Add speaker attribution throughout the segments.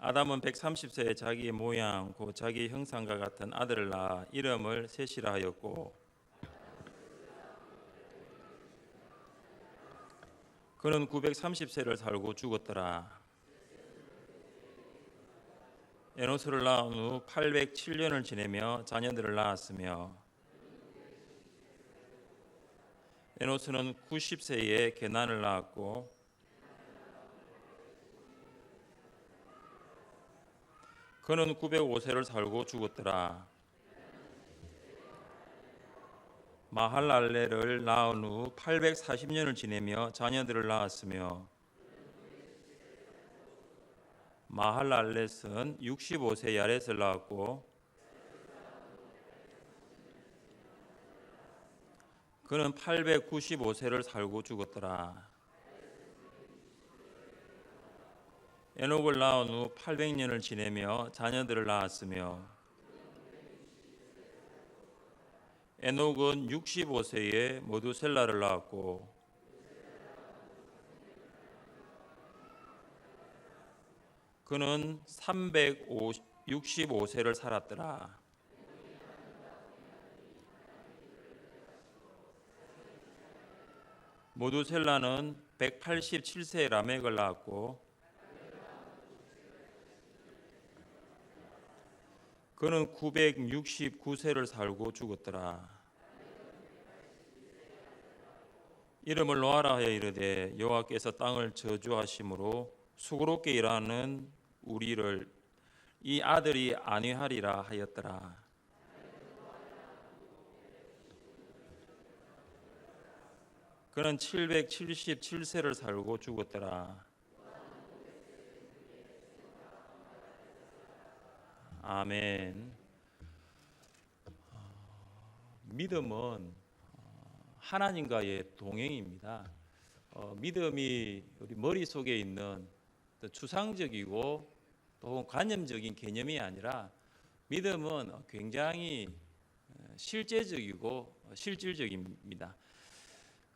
Speaker 1: 아담은 130세에 자기의 모양 곧 자기의 형상과 같은 아들을 낳아 이름을 셋이라 하였고, 그는 930세를 살고 죽었더라. 에노스를 낳은 후 807년을 지내며 자녀들을 낳았으며, 에노스는 90세에 게난을 낳았고, 그는 905세를 살고 죽었더라. 마할랄레를 낳은 후 840년을 지내며 자녀들을 낳았으며, 마할랄렛은 65세 야렛을 낳았고, 그는 895세를 살고 죽었더라. 에녹을 낳은 후 800년을 지내며 자녀들을 낳았으며, 에녹은 65세에 모두셀라를 낳았고, 그는 365세를 살았더라. 모두셀라는 187세에 라멕을 낳았고, 그는 969세를 살고 죽었더라. 이름을 놓아라 하여 이르되 여호와께서 땅을 저주하심으로 수고롭게 일하는 우리를 이 아들이 안위하리라 하였더라. 그는 777세를 살고 죽었더라. 아멘. 믿음은 하나님과의 동행입니다. 믿음이 우리 머릿속에 있는 추상적이고 또 관념적인 개념이 아니라 믿음은 굉장히 실제적이고 실질적입니다.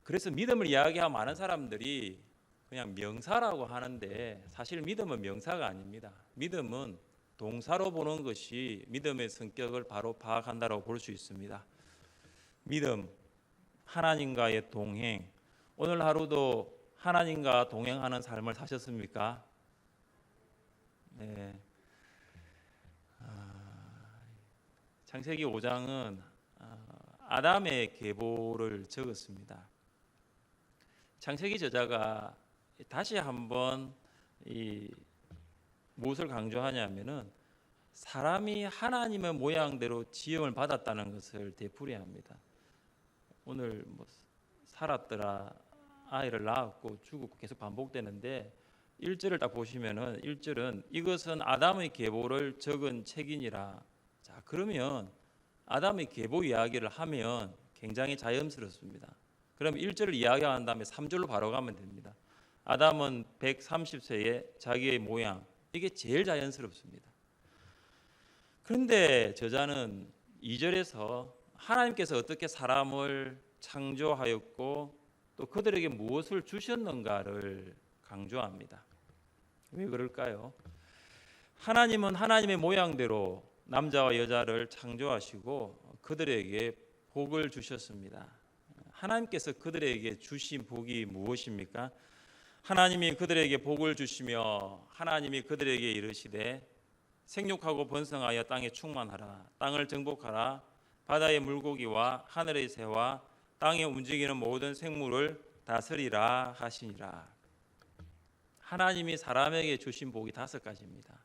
Speaker 1: 그래서 믿음을 이야기하는 많은 사람들이 그냥 명사라고 하는데 사실 믿음은 명사가 아닙니다. 믿음은 동사로 보는 것이 믿음의 성격을 바로 파악한다고 볼 수 있습니다. 믿음, 하나님과의 동행. 오늘 하루도 하나님과 동행하는 삶을 사셨습니까? 네. 창세기 5장은 아담의 계보를 적었습니다. 창세기 저자가 다시 한번 무엇을 강조하냐면은 사람이 하나님의 모양대로 지음을 받았다는 것을 되풀이합니다. 오늘 살았더라, 아이를 낳았고 죽었고 계속 반복되는데 1절을 딱 보시면은 1절은 이것은 아담의 계보를 적은 책이니라. 자, 그러면 아담의 계보 이야기를 하면 굉장히 자연스럽습니다. 그럼 1절을 이야기한 다음에 3절로 바로 가면 됩니다. 아담은 130세에 자기의 모양, 이게 제일 자연스럽습니다. 그런데 저자는 2절에서 하나님께서 어떻게 사람을 창조하였고 또 그들에게 무엇을 주셨는가를 강조합니다. 왜 그럴까요? 하나님은 하나님의 모양대로 남자와 여자를 창조하시고 그들에게 복을 주셨습니다. 하나님께서 그들에게 주신 복이 무엇입니까? 하나님이 그들에게 복을 주시며 하나님이 그들에게 이르시되 생육하고 번성하여 땅에 충만하라. 땅을 정복하라. 바다의 물고기와 하늘의 새와 땅에 움직이는 모든 생물을 다스리라 하시니라. 하나님이 사람에게 주신 복이 5가지입니다.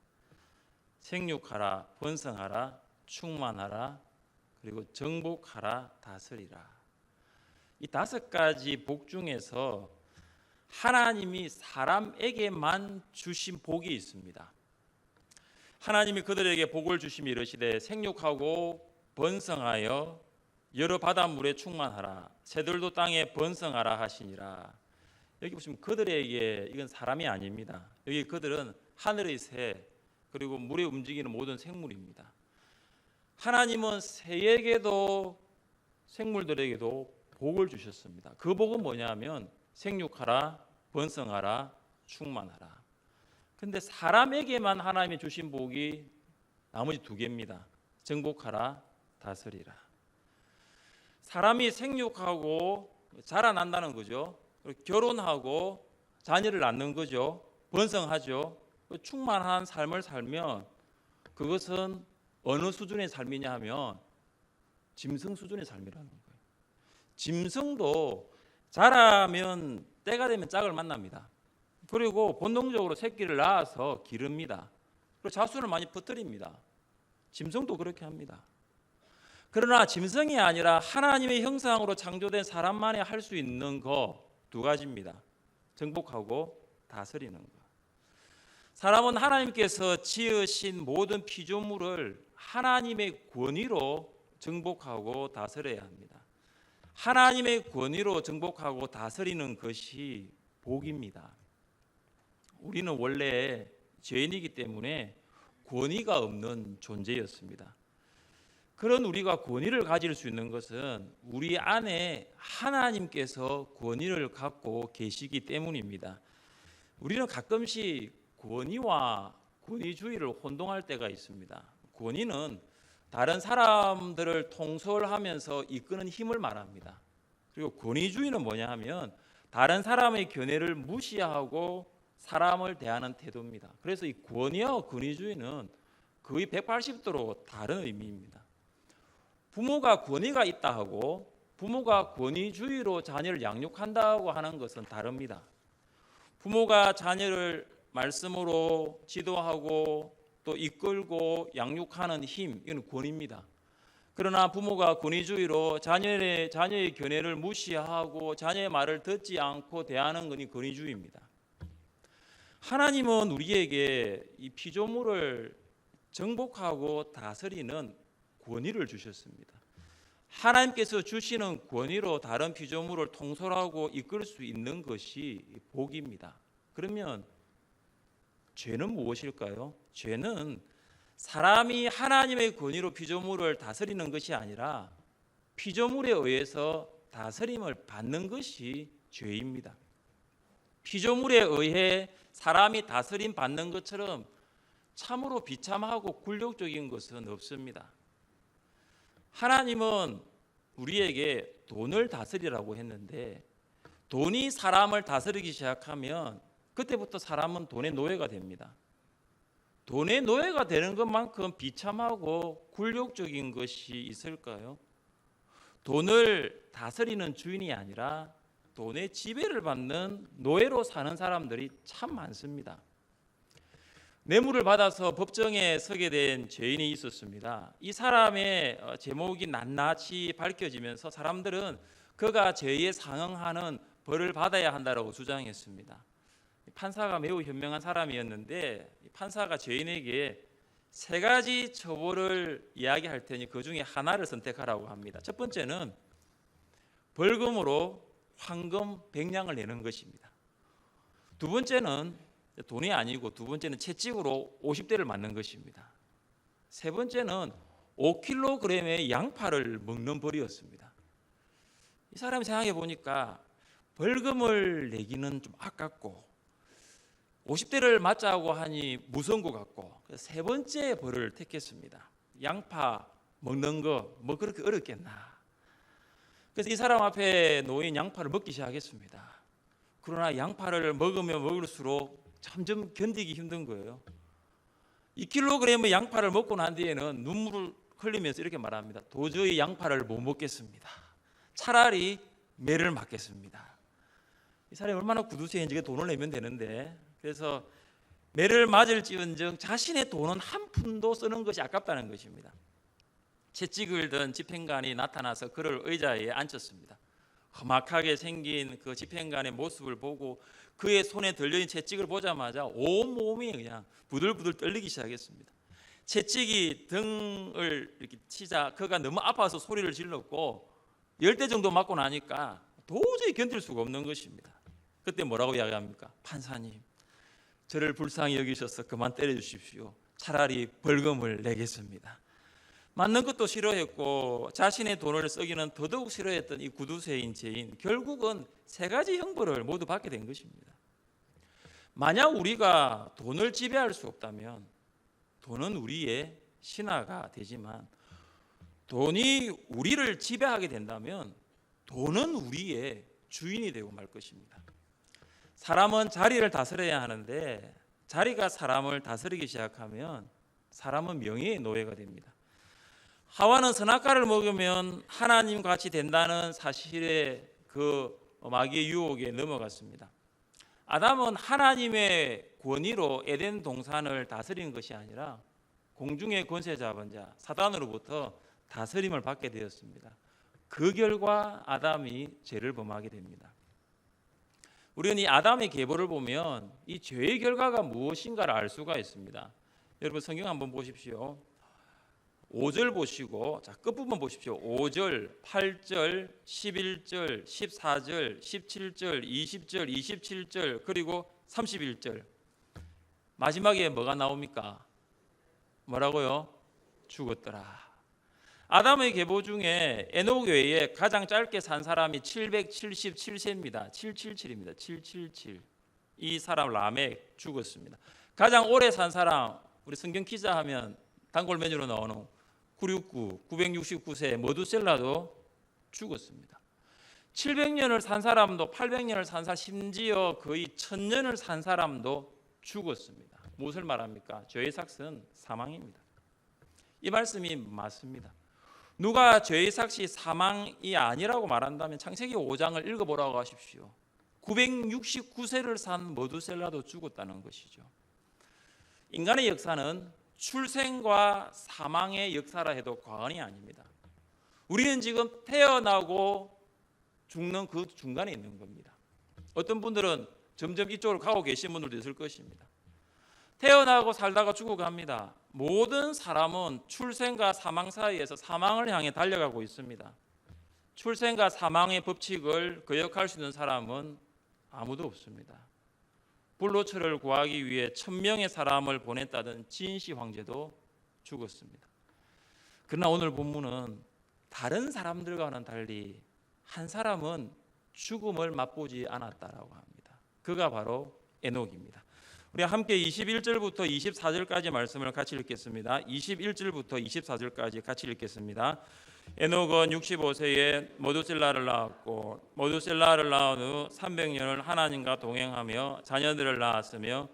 Speaker 1: 생육하라, 번성하라, 충만하라, 그리고 정복하라, 다스리라. 이 5가지 복 중에서 하나님이 사람에게만 주신 복이 있습니다. 하나님이 그들에게 복을 주시며 이르시되 생육하고 번성하여 여러 바닷물에 충만하라. 새들도 땅에 번성하라 하시니라. 여기 보시면 그들에게, 이건 사람이 아닙니다. 여기 그들은 하늘의 새 그리고 물에 움직이는 모든 생물입니다. 하나님은 새에게도 생물들에게도 복을 주셨습니다. 그 복은 뭐냐면 생육하라, 번성하라, 충만하라. 근데 사람에게만 하나님이 주신 복이 나머지 두 개입니다. 정복하라, 다스리라. 사람이 생육하고 자라난다는 거죠. 결혼하고 자녀를 낳는 거죠. 번성하죠. 충만한 삶을 살면 그것은 어느 수준의 삶이냐 하면 짐승 수준의 삶이라는 거예요. 짐승도 자라면 때가 되면 짝을 만납니다. 그리고 본능적으로 새끼를 낳아서 기릅니다. 그리고 자손을 많이 퍼뜨립니다. 짐승도 그렇게 합니다. 그러나 짐승이 아니라 하나님의 형상으로 창조된 사람만이 할 수 있는 거 두 가지입니다. 정복하고 다스리는 것. 사람은 하나님께서 지으신 모든 피조물을 하나님의 권위로 정복하고 다스려야 합니다. 하나님의 권위로 정복하고 다스리는 것이 복입니다. 우리는 원래 죄인이기 때문에 권위가 없는 존재였습니다. 그런 우리가 권위를 가질 수 있는 것은 우리 안에 하나님께서 권위를 갖고 계시기 때문입니다. 우리는 가끔씩 권위와 권위주의를 혼동할 때가 있습니다. 권위는 다른 사람들을 통솔하면서 이끄는 힘을 말합니다. 그리고 권위주의는 뭐냐 하면 다른 사람의 견해를 무시하고 사람을 대하는 태도입니다. 그래서 이 권위와 권위주의는 거의 180도로 다른 의미입니다. 부모가 권위가 있다 하고 부모가 권위주의로 자녀를 양육한다고 하는 것은 다릅니다. 부모가 자녀를 말씀으로 지도하고 또 이끌고 양육하는 힘, 이건 권위입니다. 그러나 부모가 권위주의로 자녀의 견해를 무시하고 자녀의 말을 듣지 않고 대하는 것이 권위주의입니다. 하나님은 우리에게 이 피조물을 정복하고 다스리는 권위를 주셨습니다. 하나님께서 주시는 권위로 다른 피조물을 통솔하고 이끌 수 있는 것이 복입니다. 그러면 죄는 무엇일까요? 죄는 사람이 하나님의 권위로 피조물을 다스리는 것이 아니라 피조물에 의해서 다스림을 받는 것이 죄입니다. 피조물에 의해 사람이 다스림 받는 것처럼 참으로 비참하고 굴욕적인 것은 없습니다. 하나님은 우리에게 돈을 다스리라고 했는데 돈이 사람을 다스리기 시작하면 그때부터 사람은 돈의 노예가 됩니다. 돈의 노예가 되는 것만큼 비참하고 굴욕적인 것이 있을까요? 돈을 다스리는 주인이 아니라 돈의 지배를 받는 노예로 사는 사람들이 참 많습니다. 뇌물을 받아서 법정에 서게 된 죄인이 있었습니다. 이 사람의 제목이 낱낱이 밝혀지면서 사람들은 그가 죄에 상응하는 벌을 받아야 한다고 주장했습니다. 판사가 매우 현명한 사람이었는데 판사가 죄인에게 세 가지 처벌을 이야기할 테니 그 중에 하나를 선택하라고 합니다. 첫 번째는 벌금으로 황금 100냥을 내는 것입니다. 두 번째는 돈이 아니고 두 번째는 채찍으로 50대를 맞는 것입니다. 세 번째는 5kg의 양파를 먹는 벌이었습니다. 이 사람이 생각해 보니까 벌금을 내기는 좀 아깝고 50대를 맞자고 하니 무서운 것 같고 세 번째 벌을 택했습니다. 양파 먹는 거 뭐 그렇게 어렵겠나. 그래서 이 사람 앞에 놓인 양파를 먹기 시작했습니다. 그러나 양파를 먹으면 먹을수록 점점 견디기 힘든 거예요. 2kg의 양파를 먹고 난 뒤에는 눈물을 흘리면서 이렇게 말합니다. 도저히 양파를 못 먹겠습니다. 차라리 매를 맞겠습니다. 이 사람이 얼마나 구두쇠인지 돈을 내면 되는데 그래서 매를 맞을지언정 자신의 돈은 한 푼도 쓰는 것이 아깝다는 것입니다. 채찍을 든 집행관이 나타나서 그를 의자에 앉혔습니다. 험악하게 생긴 그 집행관의 모습을 보고 그의 손에 들려있는 채찍을 보자마자 온몸이 그냥 부들부들 떨리기 시작했습니다. 채찍이 등을 이렇게 치자 그가 너무 아파서 소리를 질렀고 10대 정도 맞고 나니까 도저히 견딜 수가 없는 것입니다. 그때 뭐라고 이야기합니까? 판사님, 저를 불쌍히 여기셔서 그만 때려주십시오. 차라리 벌금을 내겠습니다. 맞는 것도 싫어했고 자신의 돈을 쓰기는 더더욱 싫어했던 이 구두쇠인 죄인 결국은 세 가지 형벌을 모두 받게 된 것입니다. 만약 우리가 돈을 지배할 수 없다면 돈은 우리의 신하가 되지만, 돈이 우리를 지배하게 된다면 돈은 우리의 주인이 되고 말 것입니다. 사람은 자리를 다스려야 하는데 자리가 사람을 다스리기 시작하면 사람은 명예의 노예가 됩니다. 하와는 선악과를 먹으면 하나님 같이 된다는 사실에 그 마귀의 유혹에 넘어갔습니다. 아담은 하나님의 권위로 에덴 동산을 다스린 것이 아니라 공중의 권세 잡은 자 사단으로부터 다스림을 받게 되었습니다. 그 결과 아담이 죄를 범하게 됩니다. 우리는 이 아담의 계보를 보면 이 죄의 결과가 무엇인가를 알 수가 있습니다. 여러분 성경 한번 보십시오. 5절 보시고, 자, 끝부분 보십시오. 5절, 8절, 11절, 14절, 17절, 20절, 27절, 그리고 31절. 마지막에 뭐가 나옵니까? 뭐라고요? 죽었더라. 아담의 계보 중에 에녹 외에 가장 짧게 산 사람이 777세입니다. 777입니다. 777. 이 사람 라멕 죽었습니다. 가장 오래 산 사람, 우리 성경 기자 하면 단골 메뉴로 나오는 969세 머두셀라도 죽었습니다. 700년을 산 사람도, 800년을 산 사람, 심지어 거의 1000년을 산 사람도 죽었습니다. 무엇을 말합니까? 죄의 삭은 사망입니다. 이 말씀이 맞습니다. 누가 죄의 삭이 사망이 아니라고 말한다면 창세기 5장을 읽어보라고 하십시오. 969세를 산 머두셀라도 죽었다는 것이죠. 인간의 역사는 출생과 사망의 역사라 해도 과언이 아닙니다. 우리는 지금 태어나고 죽는 그 중간에 있는 겁니다. 어떤 분들은 점점 이쪽으로 가고 계신 분들도 있을 것입니다. 태어나고 살다가 죽어갑니다. 모든 사람은 출생과 사망 사이에서 사망을 향해 달려가고 있습니다. 출생과 사망의 법칙을 거역할 수 있는 사람은 아무도 없습니다. 불로초를 구하기 위해 1000명의 사람을 보냈다던 진시 황제도 죽었습니다. 그러나 오늘 본문은 다른 사람들과는 달리 한 사람은 죽음을 맛보지 않았다라고 합니다. 그가 바로 에녹입니다. 우리 함께 21절부터 24절까지 말씀을 같이 읽겠습니다. 21절부터 24절까지 같이 읽겠습니다. 에녹은 65세에 머두셀라를 낳았고 머두셀라를 낳은 후 300년을 하나님과 동행하며 자녀들을 낳았으며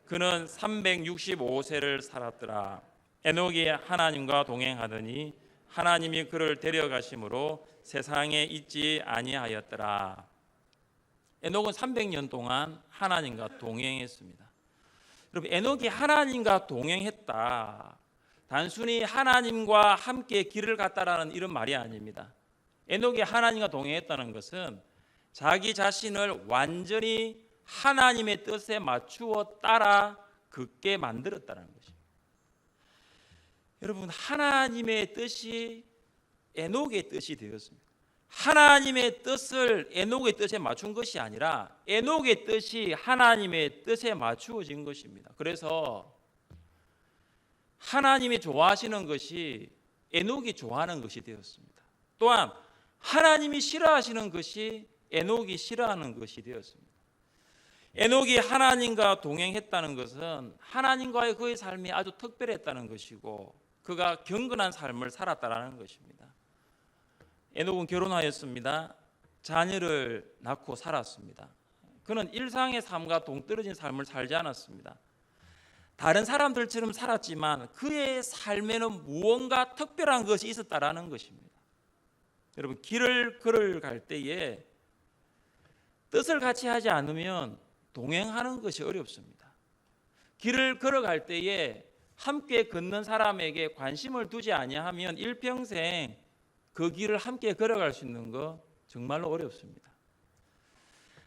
Speaker 1: 그는 365세를 살았더라. 에녹이 하나님과 동행하더니 하나님이 그를 데려가심으로 세상에 있지 아니하였더라. 에녹은 300년 동안 하나님과 동행했습니다. 여러분, 에녹이 하나님과 동행했다, 단순히 하나님과 함께 길을 갔다라는 이런 말이 아닙니다. 에녹이 하나님과 동행했다는 것은 자기 자신을 완전히 하나님의 뜻에 맞추어 따라 걷게 만들었다는 것입니다. 여러분, 하나님의 뜻이 에녹의 뜻이 되었습니다. 하나님의 뜻을 에녹의 뜻에 맞춘 것이 아니라 에녹의 뜻이 하나님의 뜻에 맞추어진 것입니다. 그래서 하나님이 좋아하시는 것이 에녹이 좋아하는 것이 되었습니다. 또한 하나님이 싫어하시는 것이 에녹이 싫어하는 것이 되었습니다. 에녹이 하나님과 동행했다는 것은 하나님과의 그의 삶이 아주 특별했다는 것이고 그가 경건한 삶을 살았다는 것입니다. 에녹은 결혼하였습니다. 자녀를 낳고 살았습니다. 그는 일상의 삶과 동떨어진 삶을 살지 않았습니다. 다른 사람들처럼 살았지만 그의 삶에는 무언가 특별한 것이 있었다라는 것입니다. 여러분, 길을 걸어갈 때에 뜻을 같이 하지 않으면 동행하는 것이 어렵습니다. 길을 걸어갈 때에 함께 걷는 사람에게 관심을 두지 아니하면 일평생 그 길을 함께 걸어갈 수 있는 거 정말로 어렵습니다.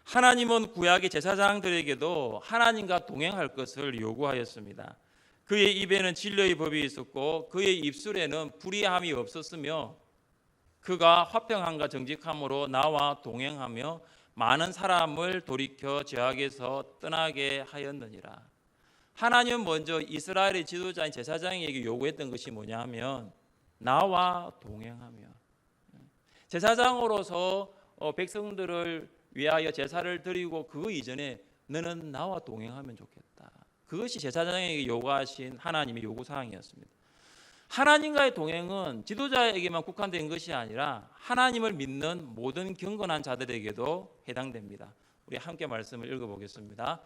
Speaker 1: 하나님은 구약의 제사장들에게도 하나님과 동행할 것을 요구하였습니다. 그의 입에는 진리의 법이 있었고 그의 입술에는 불의함이 없었으며 그가 화평함과 정직함으로 나와 동행하며 많은 사람을 돌이켜 죄악에서 떠나게 하였느니라. 하나님은 먼저 이스라엘의 지도자인 제사장에게 요구했던 것이 뭐냐 하면 나와 동행하며, 제사장으로서 백성들을 위하여 제사를 드리고 그 이전에 너는 나와 동행하면 좋겠다. 그것이 제사장에게 요구하신 하나님의 요구사항이었습니다. 하나님과의 동행은 지도자에게만 국한된 것이 아니라 하나님을 믿는 모든 경건한 자들에게도 해당됩니다. 우리 함께 말씀을 읽어보겠습니다.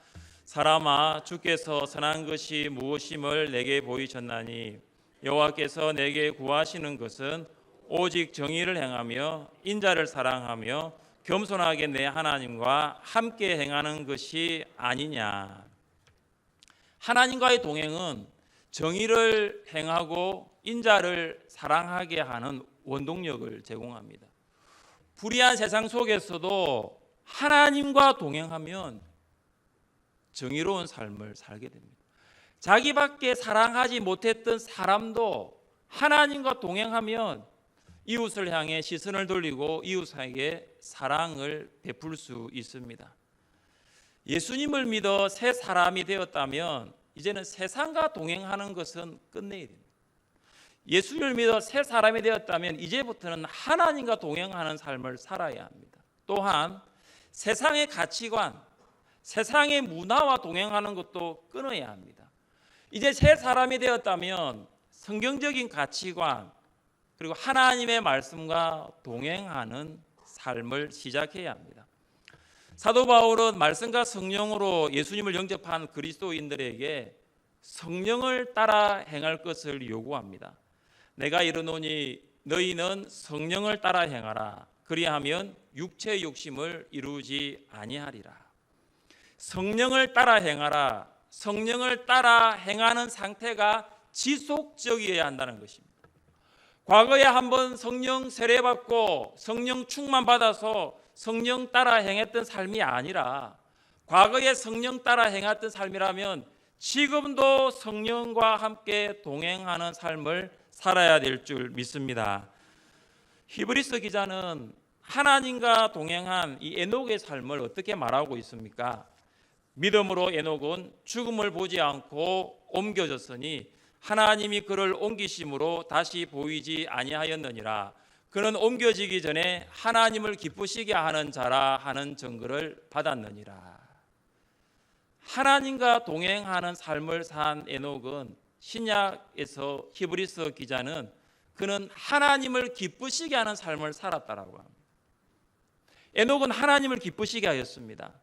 Speaker 1: 사람아, 주께서 선한 것이 무엇임을 내게 보이셨나니 여호와께서 내게 구하시는 것은 오직 정의를 행하며 인자를 사랑하며 겸손하게 내 하나님과 함께 행하는 것이 아니냐. 하나님과의 동행은 정의를 행하고 인자를 사랑하게 하는 원동력을 제공합니다. 불의한 세상 속에서도 하나님과 동행하면 정의로운 삶을 살게 됩니다. 자기밖에 사랑하지 못했던 사람도 하나님과 동행하면 이웃을 향해 시선을 돌리고 이웃에게 사랑을 베풀 수 있습니다. 예수님을 믿어 새 사람이 되었다면 이제는 세상과 동행하는 것은 끝내야 됩니다. 예수를 믿어 새 사람이 되었다면 이제부터는 하나님과 동행하는 삶을 살아야 합니다. 또한 세상의 가치관, 세상의 문화와 동행하는 것도 끊어야 합니다. 이제 새 사람이 되었다면 성경적인 가치관 그리고 하나님의 말씀과 동행하는 삶을 시작해야 합니다. 사도 바울은 말씀과 성령으로 예수님을 영접한 그리스도인들에게 성령을 따라 행할 것을 요구합니다. 내가 이르노니 너희는 성령을 따라 행하라. 그리하면 육체의 욕심을 이루지 아니하리라. 성령을 따라 행하라. 성령을 따라 행하는 상태가 지속적이어야 한다는 것입니다. 과거에 한번 성령 세례받고 성령 충만 받아서 성령 따라 행했던 삶이 아니라 과거에 성령 따라 행했던 삶이라면 지금도 성령과 함께 동행하는 삶을 살아야 될 줄 믿습니다. 히브리서 기자는 하나님과 동행한 이 에녹의 삶을 어떻게 말하고 있습니까? 믿음으로 에녹은 죽음을 보지 않고 옮겨졌으니 하나님이 그를 옮기심으로 다시 보이지 아니하였느니라. 그는 옮겨지기 전에 하나님을 기쁘시게 하는 자라 하는 증거를 받았느니라. 하나님과 동행하는 삶을 산 에녹은 신약에서 히브리서 기자는 그는 하나님을 기쁘시게 하는 삶을 살았다라고 합니다. 에녹은 하나님을 기쁘시게 하였습니다.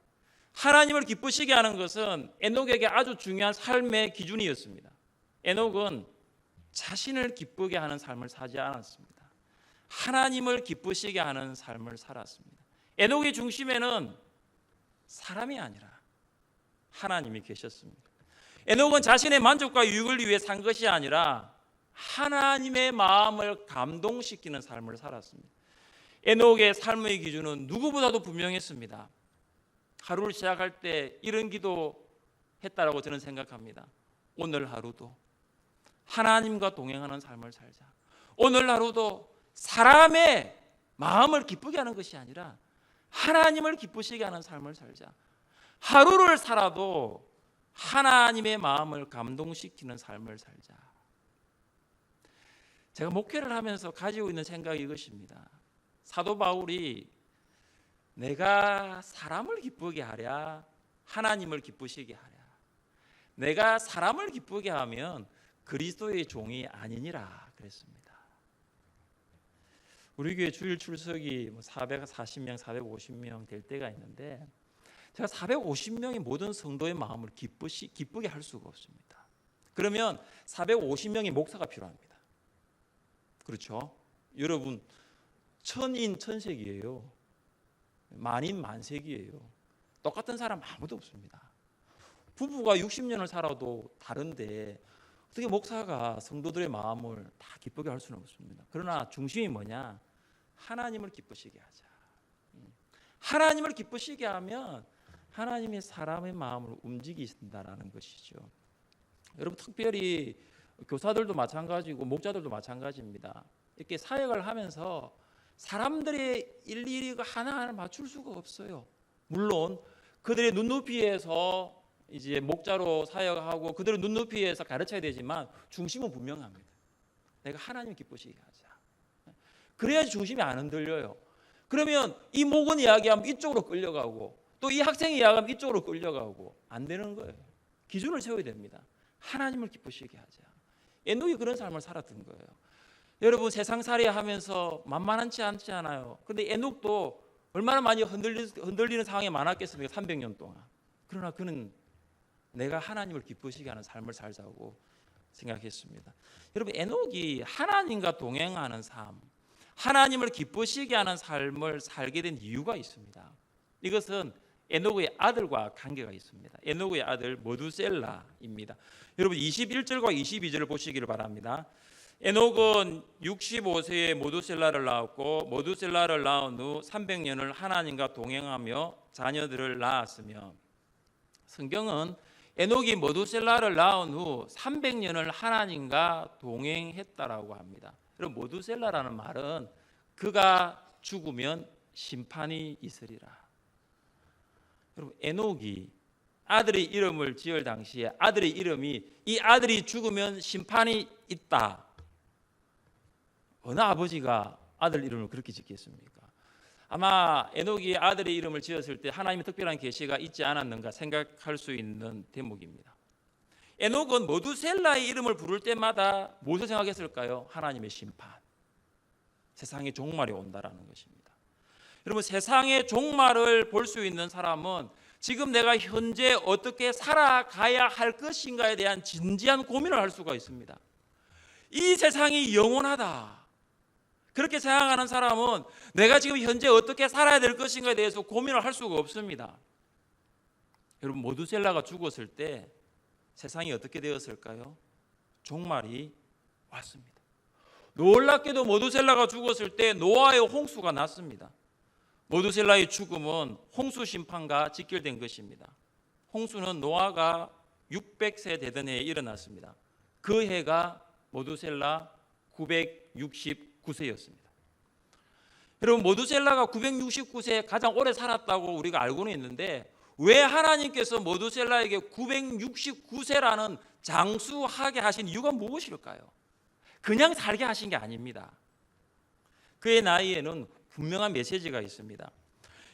Speaker 1: 하나님을 기쁘시게 하는 것은 에녹에게 아주 중요한 삶의 기준이었습니다. 에녹은 자신을 기쁘게 하는 삶을 살지 않았습니다. 하나님을 기쁘시게 하는 삶을 살았습니다. 에녹의 중심에는 사람이 아니라 하나님이 계셨습니다. 에녹은 자신의 만족과 유익을 위해 산 것이 아니라 하나님의 마음을 감동시키는 삶을 살았습니다. 에녹의 삶의 기준은 누구보다도 분명했습니다. 하루를 시작할 때 이런 기도했다라고 저는 생각합니다. 오늘 하루도 하나님과 동행하는 삶을 살자. 오늘 하루도 사람의 마음을 기쁘게 하는 것이 아니라 하나님을 기쁘시게 하는 삶을 살자. 하루를 살아도 하나님의 마음을 감동시키는 삶을 살자. 제가 목회를 하면서 가지고 있는 생각이 이것입니다. 사도 바울이 내가 사람을 기쁘게 하랴 하나님을 기쁘시게 하랴. 내가 사람을 기쁘게 하면 그리스도의 종이 아니니라 그랬습니다. 우리 교회 주일 출석이 440명, 450명 될 때가 있는데 제가 450명의 모든 성도의 마음을 기쁘게 할 수가 없습니다. 그러면 450명의 목사가 필요합니다. 그렇죠? 여러분 천인 천색이에요. 만인 만색이에요. 똑같은 사람 아무도 없습니다. 부부가 60년을 살아도 다른데 어떻게 목사가 성도들의 마음을 다 기쁘게 할 수는 없습니다. 그러나 중심이 뭐냐? 하나님을 기쁘시게 하자. 하나님을 기쁘시게 하면 하나님의 사람의 마음을 움직이신다라는 것이죠. 여러분 특별히 교사들도 마찬가지고 목자들도 마찬가지입니다. 이렇게 사역을 하면서 사람들의 일일이 하나하나 맞출 수가 없어요. 물론 그들의 눈높이에서 이제 목자로 사역하고 그들의 눈높이에서 가르쳐야 되지만 중심은 분명합니다. 내가 하나님 기쁘시게 하자. 그래야지 중심이 안 흔들려요. 그러면 이 목은 이야기하면 이쪽으로 끌려가고 또 이 학생이 야금 이쪽으로 끌려가고 안 되는 거예요. 기준을 세워야 됩니다. 하나님을 기쁘시게 하자. 에녹이 그런 삶을 살았던 거예요. 여러분 세상살이 하면서 만만치 않지 않아요. 근데 에녹도 얼마나 많이 흔들리는 상황이 많았겠습니까? 300년 동안. 그러나 그는 내가 하나님을 기쁘시게 하는 삶을 살자고 생각했습니다. 여러분 에녹이 하나님과 동행하는 삶, 하나님을 기쁘시게 하는 삶을 살게 된 이유가 있습니다. 이것은 에녹의 아들과 관계가 있습니다. 에녹의 아들 모두셀라입니다. 여러분 21절과 22절을 보시기를 바랍니다. 에녹은 65세에 모두셀라를 낳았고 모두셀라를 낳은 후 300년을 하나님과 동행하며 자녀들을 낳았으며, 성경은 에녹이 모두셀라를 낳은 후 300년을 하나님과 동행했다라고 합니다. 그럼 모두셀라라는 말은 그가 죽으면 심판이 있으리라. 여러분 에녹이 아들의 이름을 지을 당시에 아들의 이름이 이 아들이 죽으면 심판이 있다. 어느 아버지가 아들 이름을 그렇게 짓겠습니까? 아마 에녹이 아들의 이름을 지었을 때 하나님의 특별한 계시가 있지 않았는가 생각할 수 있는 대목입니다. 에녹은 모두셀라의 이름을 부를 때마다 무엇을 생각했을까요? 하나님의 심판, 세상의 종말이 온다라는 것입니다. 여러분 세상의 종말을 볼 수 있는 사람은 지금 내가 현재 어떻게 살아가야 할 것인가에 대한 진지한 고민을 할 수가 있습니다. 이 세상이 영원하다, 그렇게 생각하는 사람은 내가 지금 현재 어떻게 살아야 될 것인가에 대해서 고민을 할 수가 없습니다. 여러분 모두셀라가 죽었을 때 세상이 어떻게 되었을까요? 종말이 왔습니다. 놀랍게도 모두셀라가 죽었을 때 노아의 홍수가 났습니다. 모두셀라의 죽음은 홍수 심판과 직결된 것입니다. 홍수는 노아가 600세 되던 해에 일어났습니다. 그 해가 모두셀라 969세였습니다. 여러분 모두셀라가 969세에 가장 오래 살았다고 우리가 알고는 있는데 왜 하나님께서 모두셀라에게 969세라는 장수하게 하신 이유가 무엇일까요? 그냥 살게 하신 게 아닙니다. 그의 나이에는 분명한 메시지가 있습니다.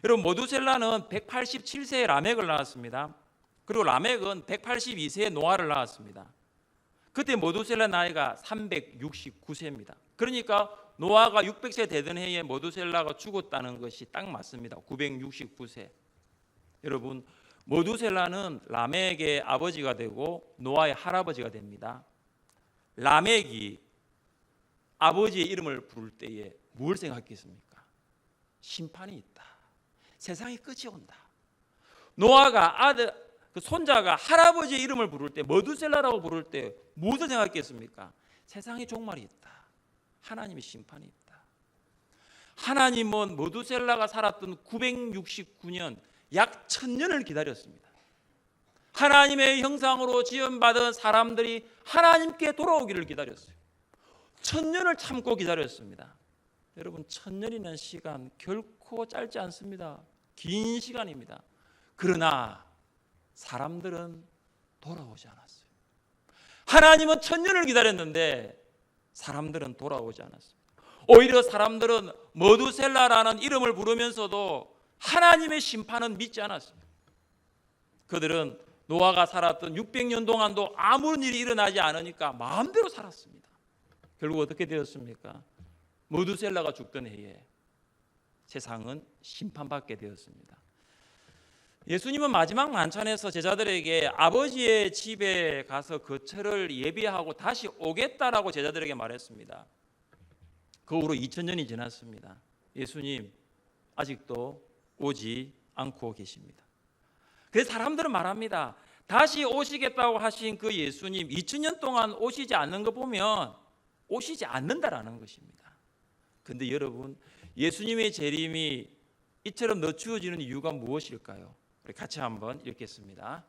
Speaker 1: 여러분 모두셀라는 187세에 라멕을 낳았습니다. 그리고 라멕은 182세에 노아를 낳았습니다. 그때 모두셀라 나이가 369세입니다. 그러니까 노아가 600세 되던 해에 모두셀라가 죽었다는 것이 딱 맞습니다. 969세. 여러분 모두셀라는 라멕의 아버지가 되고 노아의 할아버지가 됩니다. 라멕이 아버지의 이름을 부를 때에 뭘 생각했습니까? 심판이 있다, 세상의 끝이 온다. 노아가 아들 그 손자가 할아버지의 이름을 부를 때 머두셀라라고 부를 때 무엇을 생각했습니까? 세상의 종말이 있다, 하나님의 심판이 있다. 하나님은 머두셀라가 살았던 969년 약 1000년을 기다렸습니다. 하나님의 형상으로 지음받은 사람들이 하나님께 돌아오기를 기다렸어요. 1000년을 참고 기다렸습니다. 여러분 1000년이라는 시간 결코 짧지 않습니다. 긴 시간입니다. 그러나 사람들은 돌아오지 않았어요. 하나님은 1000년을 기다렸는데 사람들은 돌아오지 않았습니다. 오히려 사람들은 머두셀라라는 이름을 부르면서도 하나님의 심판은 믿지 않았습니다. 그들은 노아가 살았던 600년 동안도 아무런 일이 일어나지 않으니까 마음대로 살았습니다. 결국 어떻게 되었습니까? 머두셀라가 죽던 해에 세상은 심판받게 되었습니다. 예수님은 마지막 만찬에서 제자들에게 아버지의 집에 가서 거처를 예비하고 다시 오겠다라고 제자들에게 말했습니다. 그 후로 2000년이 지났습니다. 예수님 아직도 오지 않고 계십니다. 그래서 사람들은 말합니다. 다시 오시겠다고 하신 그 예수님 2000년 동안 오시지 않는 거 보면 오시지 않는다라는 것입니다. 근데 여러분 예수님의 재림이 이처럼 늦추어지는 이유가 무엇일까요? 우리 같이 한번 읽겠습니다.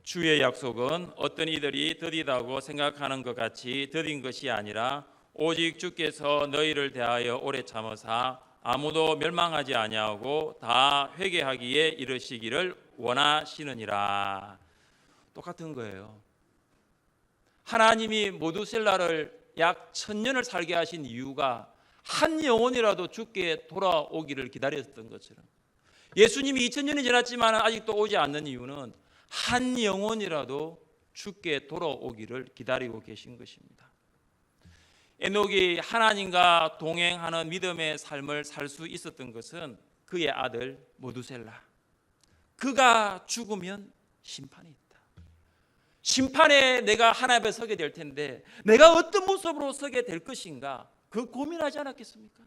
Speaker 1: 주의 약속은 어떤 이들이 더디다고 생각하는 것 같이 더딘 것이 아니라 오직 주께서 너희를 대하여 오래 참으사 아무도 멸망하지 아니하고 다 회개하기에 이르시기를 원하시느니라. 똑같은 거예요. 하나님이 모두셀라를 약 1000년을 살게 하신 이유가 한 영혼이라도 주께 돌아오기를 기다렸던 것처럼 예수님이 2000년이 지났지만 아직도 오지 않는 이유는 한 영혼이라도 주께 돌아오기를 기다리고 계신 것입니다. 에녹이 하나님과 동행하는 믿음의 삶을 살 수 있었던 것은 그의 아들 모두셀라, 그가 죽으면 심판이 있다. 심판에 내가 하나님 앞에 서게 될 텐데 내가 어떤 모습으로 서게 될 것인가, 그 고민하지 않았겠습니까?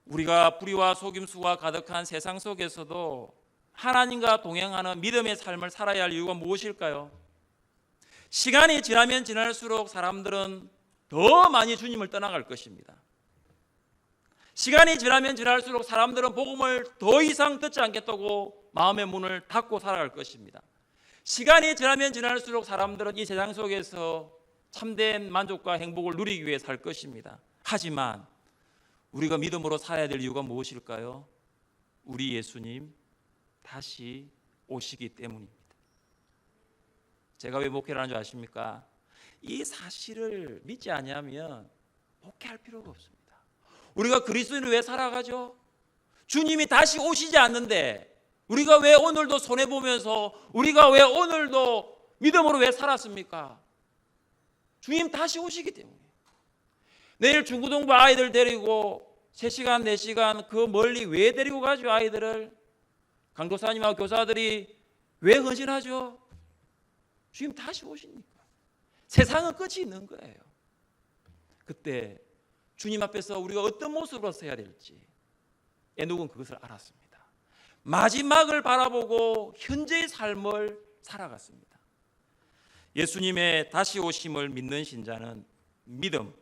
Speaker 1: 우리가 불의와 속임수가 가득한 세상 속에서도 하나님과 동행하는 믿음의 삶을 살아야 할 이유가 무엇일까요? 시간이 지나면 지날수록 사람들은 더 많이 주님을 떠나갈 것입니다. 시간이 지나면 지날수록 사람들은 복음을 더 이상 듣지 않겠다고 마음의 문을 닫고 살아갈 것입니다. 시간이 지나면 지날수록 사람들은 이 세상 속에서 참된 만족과 행복을 누리기 위해 살 것입니다. 하지만 우리가 믿음으로 살아야 될 이유가 무엇일까요? 우리 예수님 다시 오시기 때문입니다. 제가 왜 목회를 하는 줄 아십니까? 이 사실을 믿지 않으면 목회할 필요가 없습니다. 우리가 그리스도인을 왜 살아가죠? 주님이 다시 오시지 않는데 우리가 왜 오늘도 손해보면서, 우리가 왜 오늘도 믿음으로 왜 살았습니까? 주님 다시 오시기 때문에. 내일 중고등부 아이들 데리고 3시간 4시간 그 멀리 왜 데리고 가죠? 아이들을. 강도사님하고 교사들이 왜 헌신하죠? 주님 다시 오시니까. 세상은 끝이 있는 거예요. 그때 주님 앞에서 우리가 어떤 모습으로 서야 될지 에녹은 그것을 알았습니다. 마지막을 바라보고 현재의 삶을 살아갔습니다. 예수님의 다시 오심을 믿는 신자는 믿음,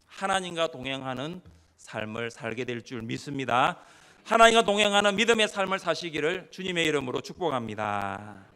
Speaker 1: 하나님과 동행하는 삶을 살게 될 줄 믿습니다. 하나님과 동행하는 믿음의 삶을 사시기를 주님의 이름으로 축복합니다.